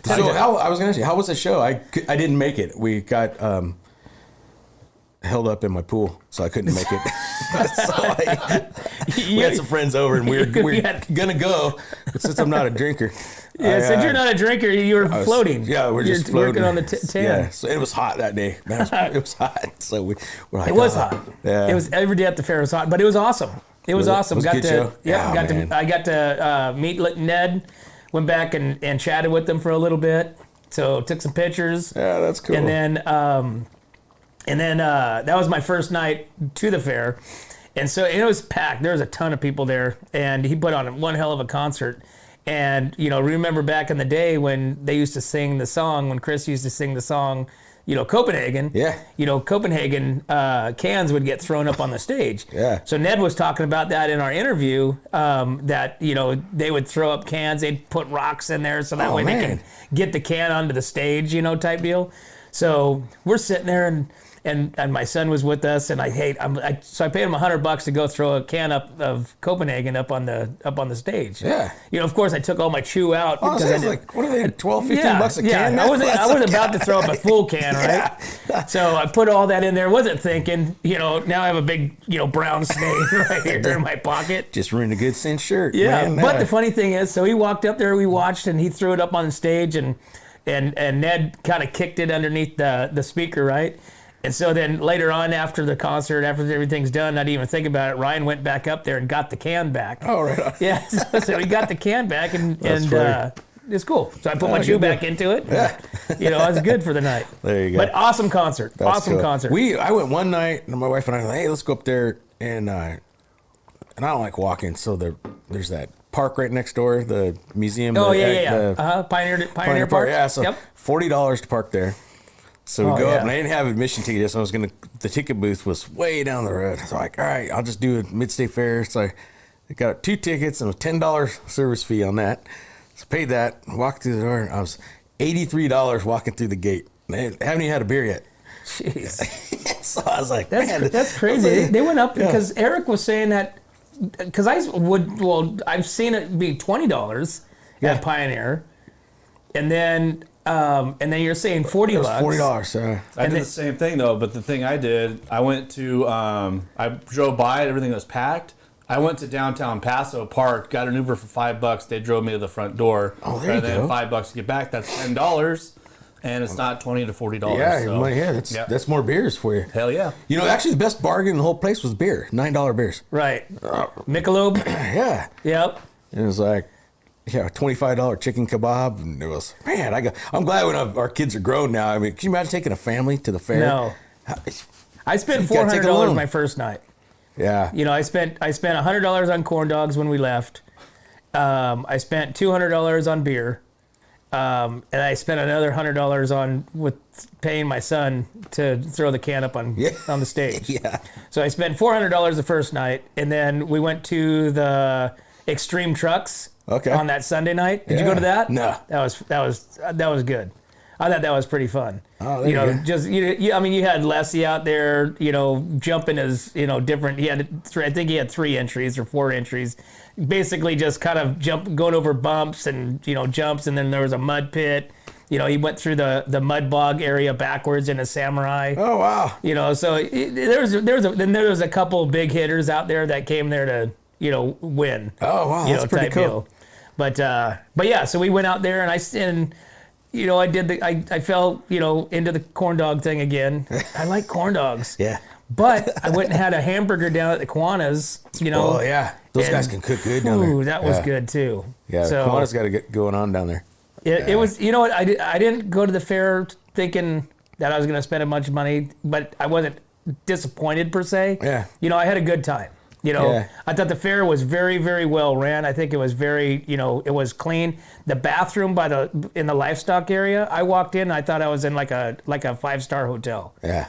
So I was going to ask you, how was the show? I didn't make it. We got held up in my pool, so I couldn't make it. We had some friends over, and we were going to go, but since I'm not a drinker. Yeah, since you're not a drinker, you were floating. Yeah, we're just You're floating. working on the tan. Yeah, so it was hot that day. Man, it was hot. So we're like, It was hot. Yeah. It was every day at the fair was hot, but it was awesome. It was awesome. Was it a good show? Yeah, man. I got to meet Ned. Went back and chatted with them for a little bit. So took some pictures. Yeah, that's cool. And then that was my first night to the fair, and so it was packed. There was a ton of people there, and he put on one hell of a concert. And remember back in the day when they used to sing the song, when Chris used to sing the song, Copenhagen. Yeah. Copenhagen cans would get thrown up on the stage. Yeah. So Ned was talking about that in our interview, that they would throw up cans, they'd put rocks in there so that way they can get the can onto the stage, type deal. So we're sitting there and my son was with us, and so I paid him $100 to go throw a can up of Copenhagen up on the stage. Yeah. Of course I took all my chew out because I didn't, like, what are they, 12, 15 bucks a can? I was about to throw up a full can, right? Yeah. So I put all that in there, wasn't thinking, now I have a big, brown stain right here in my pocket. Just ruined a good cinch shirt. Yeah, man. but the funny thing is, so he walked up there, we watched, and he threw it up on the stage, and Ned kind of kicked it underneath the speaker, right? And so then later on after the concert, after everything's done, not even think about it, Ryan went back up there and got the can back. Oh, right. Yeah, so he got the can back, and it's cool. So I put my shoe back into it. Yeah. I was good for the night. There you go. But awesome concert. That's cool. Concert. I went one night, and my wife and I were like, hey, let's go up there, and I don't like walking, so there's that park right next door, the museum. Oh, yeah. Pioneer Park. Yeah, so yep. $40 to park there. So we go yeah. up, and I didn't have admission ticket, so the ticket booth was way down the road. So I'm like, all right, I'll just do a mid-state fair. So I got 2 tickets and a $10 service fee on that. So paid that, walked through the door, and I was $83 walking through the gate. I haven't even had a beer yet. Jeez. So I was like, that's crazy. They went up because Eric was saying that, because I've seen it be $20 at Pioneer, and then you're saying $40. It was $40. I did the same thing though, but the thing I did, I went to, I drove by it, everything was packed. I went to downtown Paso Park, got an Uber for $5. They drove me to the front door. Oh, there you go. And then $5 to get back. That's $10, and it's not $20 to $40. Yeah, that's more beers for you. Hell yeah. Actually, the best bargain in the whole place was beer. $9 beers. Right. Michelob. Yeah. Yep. And it was like, $25 chicken kebab, and it was, man, I'm glad when our kids are grown now. I mean, can you imagine taking a family to the fair? No. I spent You gotta take it $400 alone. my first night. Yeah. I spent $100 on corn dogs when we left. I spent $200 on beer. And I spent another $100 with paying my son to throw the can up on the stage. Yeah. So I spent $400 the first night, and then we went to the Extreme Trucks Okay. On that Sunday night. Did you go to that? No. That was good. I thought that was pretty fun. Oh, there you go. Just I mean, you had Leslie out there, jumping as different. He had I think he had 3 entries or 4 entries, basically just kind of going over bumps and jumps, and then there was a mud pit. He went through the mud bog area backwards in a samurai. Oh wow. So there was a couple of big hitters out there that came there to win. Oh wow, that's pretty cool. Deal. But yeah, so we went out there and I fell into the corn dog thing again. I like corn dogs. Yeah. But I went and had a hamburger down at the Kiwanis. Oh yeah, those guys can cook good down there. Ooh, that was good too. Yeah, so, Kiwanis got to get going on down there. It was, what, I didn't go to the fair thinking that I was going to spend a bunch of money, but I wasn't disappointed per se. Yeah. I had a good time. I thought the fair was very, very well ran. I think it was very, it was clean. The bathroom in the livestock area, I walked in, I thought I was in like a 5-star hotel. Yeah.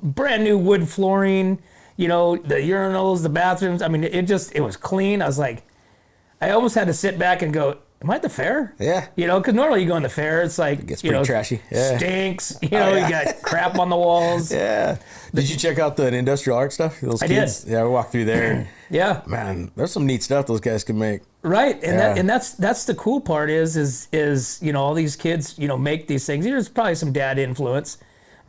Brand new wood flooring, the urinals, the bathrooms. I mean, it was clean. I was like, I almost had to sit back and go, am I at the fair? Yeah. Because normally you go in the fair, it's like, it gets pretty trashy. Yeah. Stinks. You got crap on the walls. Yeah. Did you check out the industrial art stuff? Those kids? Did. Yeah, we walked through there. Yeah. Man, there's some neat stuff those guys can make. Right. And that's the cool part is all these kids, make these things. There's probably some dad influence,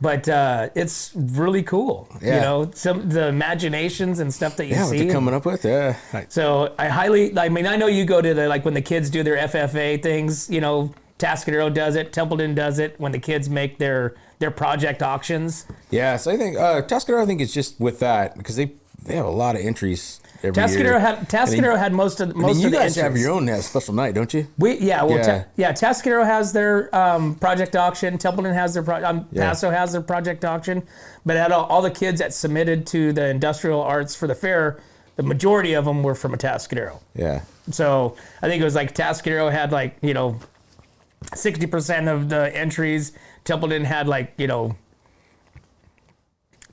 but it's really cool. Yeah. Some the imaginations and stuff that you see. What they're coming up with. Yeah. So I know you go to when the kids do their FFA things, Tascadero does it, Templeton does it when the kids make their project auctions. Yeah, so I think Tascadero, I think it's just with that because they have a lot of entries every year. Tascadero had most of the entries. You guys have your own special night, don't you? Tascadero has their project auction. Templeton has their Paso has their project auction, but had all the kids that submitted to the industrial arts for the fair, the majority of them were from a Tascadero. Yeah. So I think it was like Tascadero had 60% of the entries. Templeton had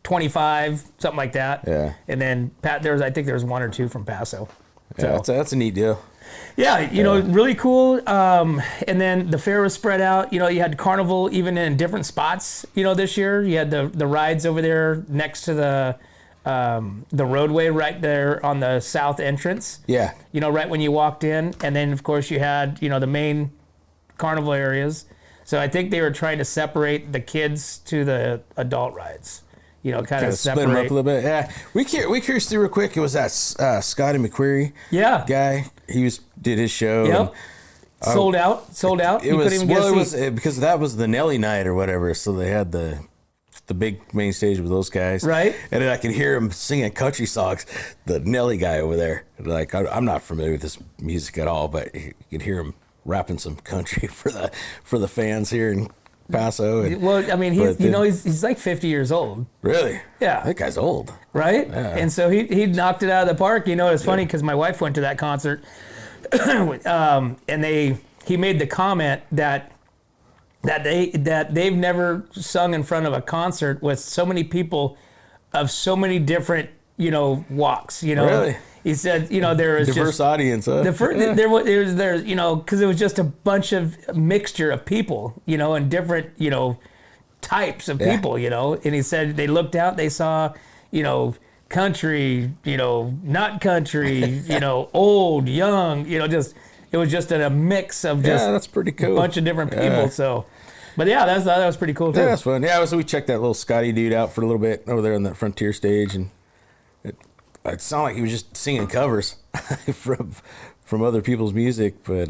25, something like that. Yeah. And then I think there was 1 or 2 from Paso. Yeah, that's a neat deal. Yeah, really cool. And then the fair was spread out. You had carnival even in different spots. This year you had the rides over there next to the roadway right there on the south entrance. Yeah. Right when you walked in, and then of course you had the main carnival areas. So I think they were trying to separate the kids to the adult rides. Kind of split them up a little bit. Yeah, we curious through real quick. It was that Scotty McQuarrie guy. He did his show. Yep. Sold out. It was because that was the Nelly night or whatever. So they had the big main stage with those guys. Right. And then I could hear him singing country songs. The Nelly guy over there. I'm not familiar with this music at all, but you could hear him rapping some country for the fans here in Paso. He's like 50 years old. Really? Yeah. That guy's old. Right? Yeah. And so he knocked it out of the park. It's funny because my wife went to that concert and he made the comment that they've never sung in front of a concert with so many people of so many different, walks, Really? He said, there was diverse just audience. Huh? there was because it was just a bunch of mixture of people, and different, types of people, And he said they looked out, they saw, country, not country, old, young, it was just a mix of just that's pretty cool. A bunch of different people. So, but yeah, that was pretty cool too. Yeah, that's fun. Yeah, so we checked that little Scotty dude out for a little bit over there on that Frontier stage, and it sounded like he was just singing covers from other people's music, but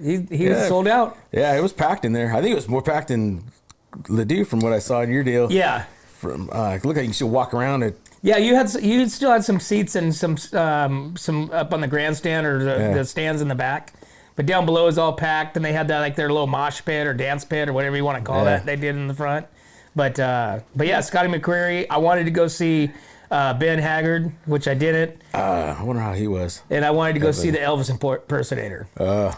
he was sold out. Yeah, it was packed in there. I think it was more packed than Ladue from what I saw in your deal. Yeah. From look like you can still walk around it. Yeah, you still had some seats and some up on the grandstand or the stands in the back, but down below is all packed, and they had that their little mosh pit or dance pit or whatever you want to call that. They did in the front, but yeah, Scotty McQuarrie. I wanted to go see Ben Haggard, which I didn't. I wonder how he was. And I wanted to go see the Elvis impersonator.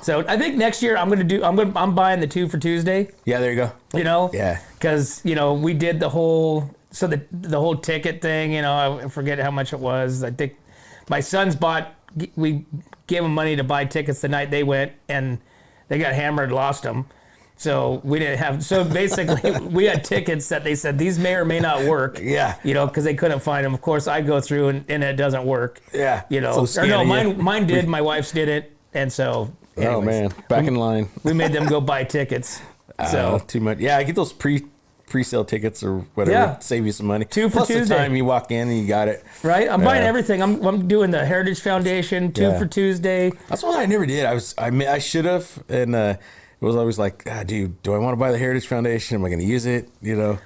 So I think next year I'm buying the 2 for Tuesday. Yeah, there you go. Yeah. Because we did the whole the whole ticket thing. I forget how much it was. I think my sons bought we gave them money to buy tickets the night they went, and they got hammered, lost them. So we didn't have. So basically, we had tickets that they said these may or may not work. Yeah. Because they couldn't find them. Of course, I go through and it doesn't work. Yeah. So or no, scanning mine did. My wife's didn't, and so. Anyways, oh man, back in line. We made them go buy tickets. So too much. Yeah, I get those pre-sale tickets or whatever. Yeah. Save you some money. 2 for Plus Tuesday. the time you walk in and you got it. Right, I'm buying everything. I'm doing the Heritage Foundation 2 for Tuesday. That's what I never did. I should have, and it was always like, dude, do I want to buy the Heritage Foundation? Am I going to use it?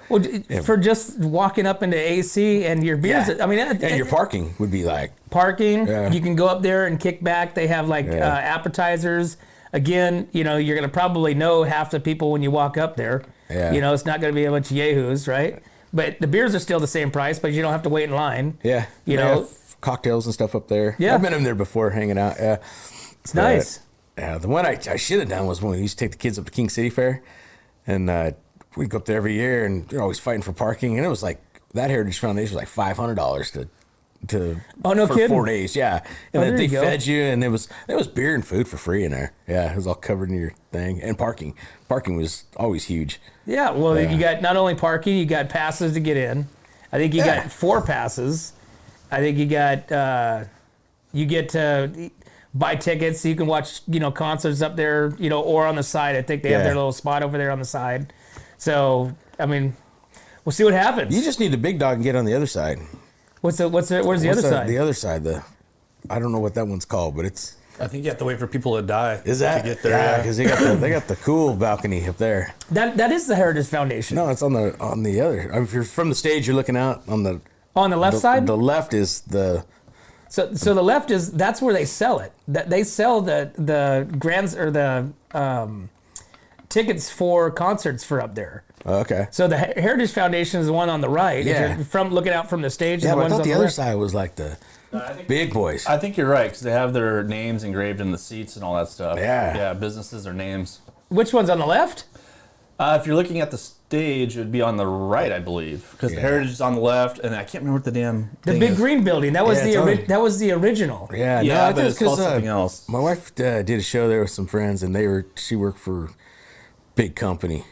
Well, for just walking up into AC and your beers. Yeah. I mean, and your parking would be like parking. Yeah. You can go up there and kick back. They have appetizers. Again, you're going to probably know half the people when you walk up there. Yeah. It's not going to be a bunch of yahoos, right? But the beers are still the same price, but you don't have to wait in line. Yeah. They have cocktails and stuff up there. Yeah. I've been in there before hanging out. Yeah. It's nice. Yeah, the one I should have done was when we used to take the kids up to King City Fair, and we'd go up there every year, and they're always fighting for parking, and it was like that Heritage Foundation was like $500 to no for kidding. 4 days, yeah, and then there they you go. fed you, and there was beer and food for free in there. Yeah, it was all covered in your thing, and parking was always huge. Yeah, well, you got not only parking, you got passes to get in. I think you got 4 passes. I think you got you get to buy tickets so you can watch concerts up there, or on the side. I think they have their little spot over there on the side. So I mean, we'll see what happens. You just need the big dog and get on the other side. Where's the other side? The other side, I don't know what that one's called, but it's. I think you have to wait for people to die. Is that? To get there? Yeah, because they got the cool balcony up there. That is the Heritage Foundation. No, it's on the other. If you're from the stage, you're looking out on the left side. The left is the. So the left is that's where they sell it. They sell the grants or the tickets for concerts for up there. Okay. So the Heritage Foundation is the one on the right. Yeah. If you're from looking out from the stage. Yeah, the but I ones thought on the other left. side was like the big boys. I think you're right because they have their names engraved in the seats and all that stuff. Yeah. Yeah, businesses or names. Which one's on the left? If you're looking at the stage, it would be on the right, I believe, because the Heritage is on the left, and I can't remember what the damn The thing big is. green building. That was Yeah, that was the original. Yeah, Yeah, no, I but think it's called 'cause, something else. My wife did a show there with some friends, and she worked for big company.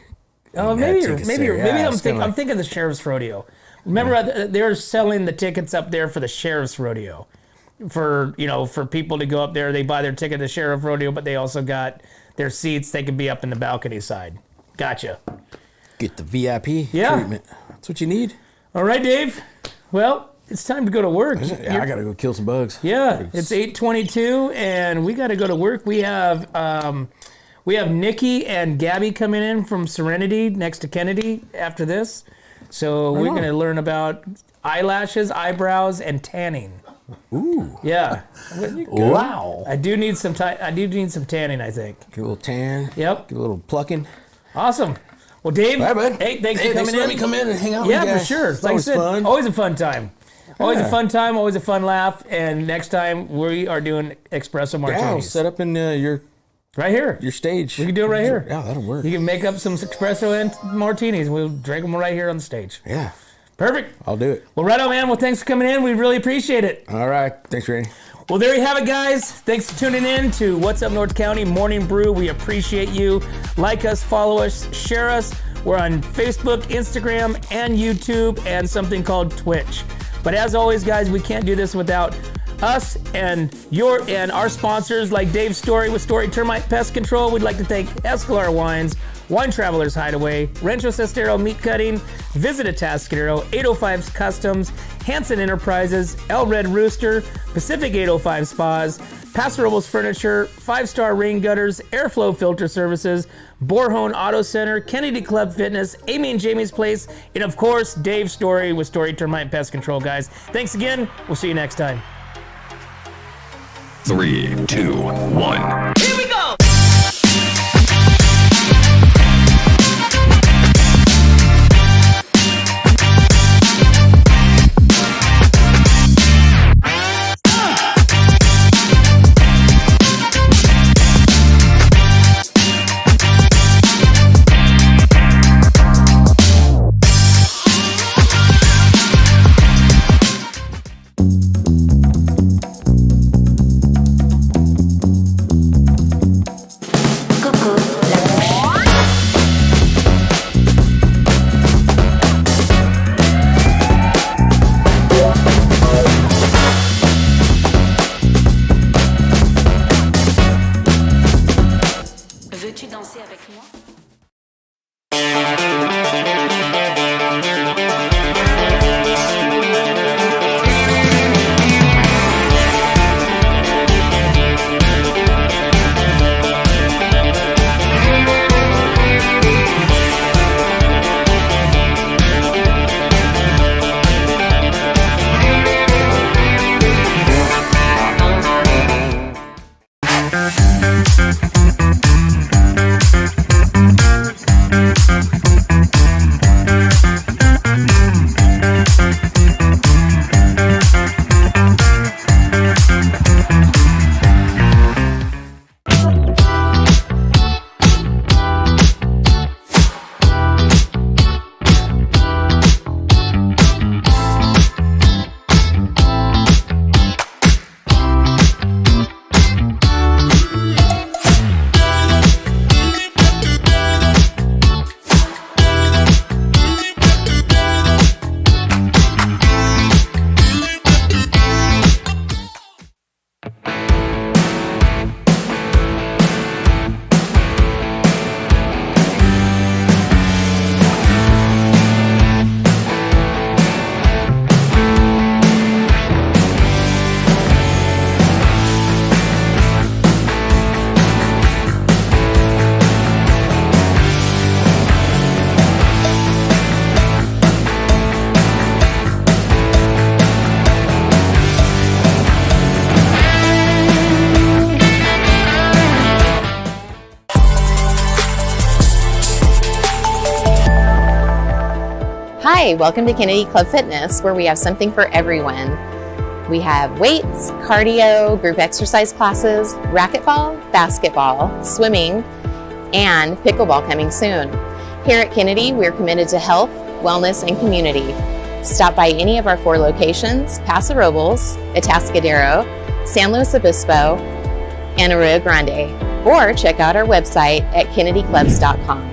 Oh, And had maybe tickets there. Yeah, I'm it's kinda I'm thinking the Sheriff's Rodeo. Remember, they're selling the tickets up there for the Sheriff's Rodeo. For people to go up there, they buy their ticket to the Sheriff's Rodeo, but they also got their seats. They can be up in the balcony side. Gotcha. get the VIP Yeah. treatment. That's what you need. All right, Dave. Well, it's time to go to work. Yeah, I gotta go kill some bugs. Yeah, it's 8:22, and we got to go to work. We have Nikki and Gabby coming in from Serenity next to Kennedy after this. So we're going to learn about eyelashes, eyebrows, and tanning. Ooh, Yeah, Wow. I do need some tanning, I think. get a little tan. Yep. Get a little plucking. Awesome. Well, Dave. All right, bud. Hey, thanks for coming in. Let me come in and hang out Yeah, with you for guys. sure. It's Like I always said, fun. always a fun time. Always a Yeah. fun time. Always a fun laugh. And next time we are doing espresso martinis. Yeah, I'll set up in your Right here. stage. We can do it right here. Yeah, that'll work. You can make up some espresso and martinis. We'll drink them right here on the stage. Yeah, Perfect. I'll do it. Well, right on, man. Well, thanks for coming in. We really appreciate it. All right. Thanks, Randy. Well, there you have it, guys. Thanks for tuning in to What's Up North County Morning Brew. We appreciate you. Like us, follow us, share us. We're on Facebook, Instagram, and YouTube, and something called Twitch. But as always, guys, we can't do this without us and our sponsors like Dave Story with Story Termite Pest Control. We'd like to thank Escalar Wines, Wine Travelers Hideaway, Rancho Sestero Meat Cutting, Visit Atascadero, 805's Customs, Hanson Enterprises, El Red Rooster, Pacific 805 Spas, Paso Robles Furniture, 5-Star Rain Gutters, Airflow Filter Services, Borhone Auto Center, Kennedy Club Fitness, Amy and Jamie's Place, and of course, Dave Story with Story Termite Pest Control, guys. Thanks again. We'll see you next time. 3, 2, 1. Here we go! danser avec moi? Hi, welcome to Kennedy Club Fitness, where we have something for everyone. We have weights, cardio, group exercise classes, racquetball, basketball, swimming, and pickleball coming soon. Here at Kennedy, we're committed to health, wellness, and community. Stop by any of our 4 locations: Paso Robles, Atascadero, San Luis Obispo, and Arroyo Grande, or check out our website at kennedyclubs.com.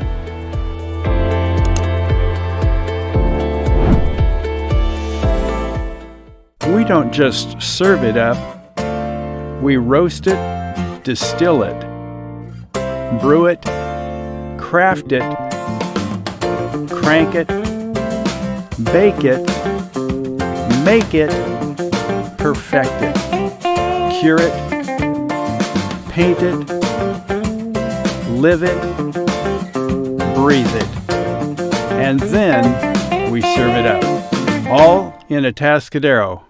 We don't just serve it up, we roast it, distill it, brew it, craft it, crank it, bake it, make it, perfect it, cure it, paint it, live it, breathe it, and then we serve it up, all in Atascadero.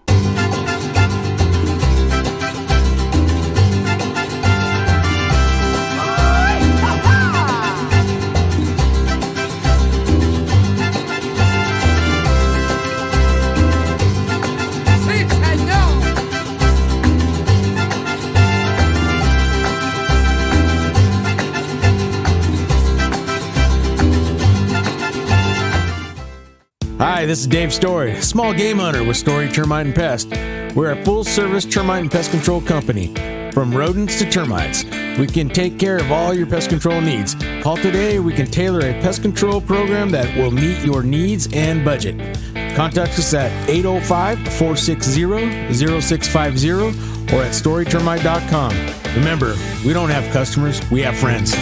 Hi, this is Dave Story, small game hunter with Story Termite and Pest. We're a full-service termite and pest control company. From rodents to termites, we can take care of all your pest control needs. Call today, we can tailor a pest control program that will meet your needs and budget. Contact us at 805-460-0650 or at storytermite.com. Remember, we don't have customers, we have friends.